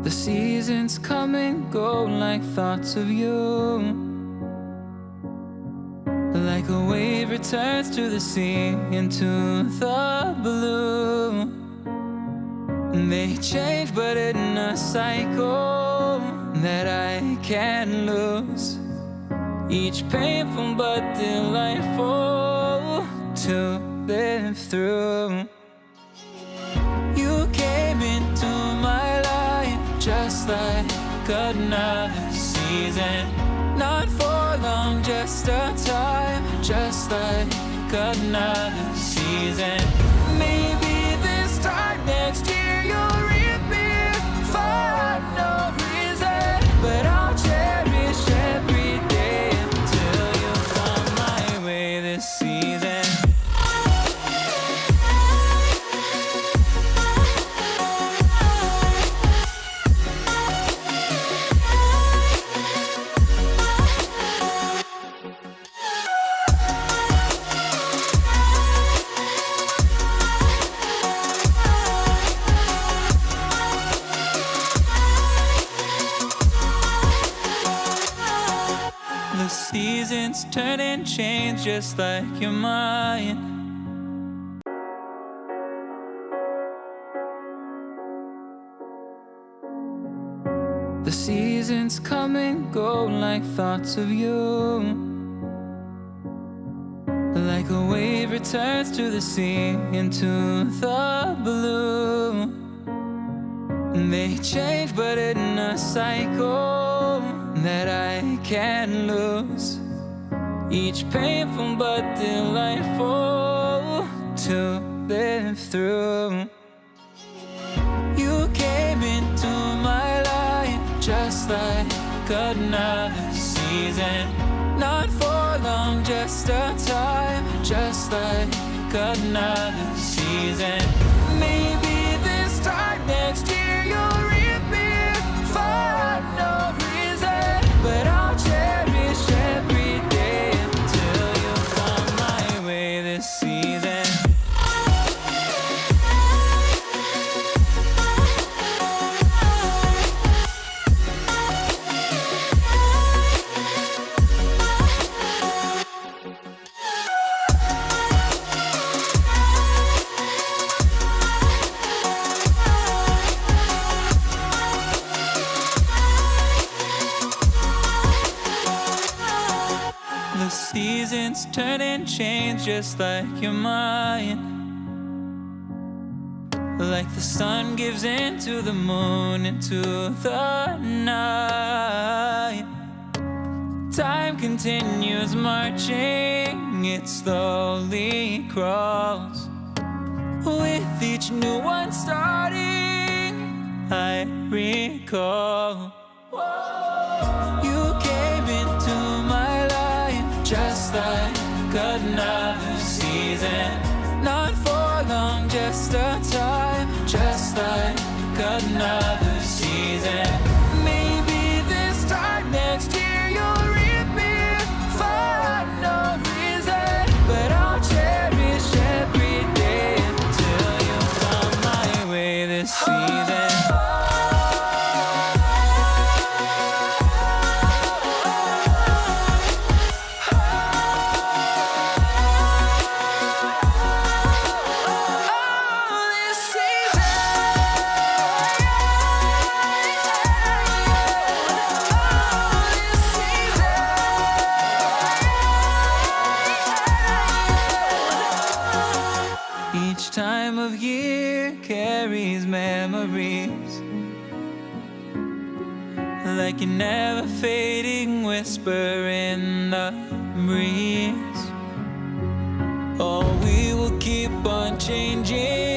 The seasons come and go like thoughts of you. Like a wave returns to the sea, into the blue. They change but in a cycle that I can't lose. Each painful but delightful to live through. You came into my life just like another season. Not for long, just a time, just like another season. Maybe this time next year you'll reappear for no reason, but I'll cherish every day until you come my way this season. The seasons turn and change just like your mind. The seasons come and go like thoughts of you. Like a wave returns to the sea, into the blue. They change but in a cycle that I can't lose. Each painful but delightful to live through. You came into my life just like another season. Not for long, just a time, just like another season. Maybe this time next year you'll reappear for no reason, but I'll cherish every day until you come my way this season. The seasons turn and change just like your mind. Like the sun gives into the moon, into the night. Time continues marching, it slowly crawls. With each new one starting, I recall. You came into my life just like another season. Not for long, just a time, just like another season. Maybe this time next year you'll reappear for no reason, but I'll cherish every day until you come my way this season. Each time of year carries memories, like a never fading whisper in the breeze. Oh, we will keep on changing.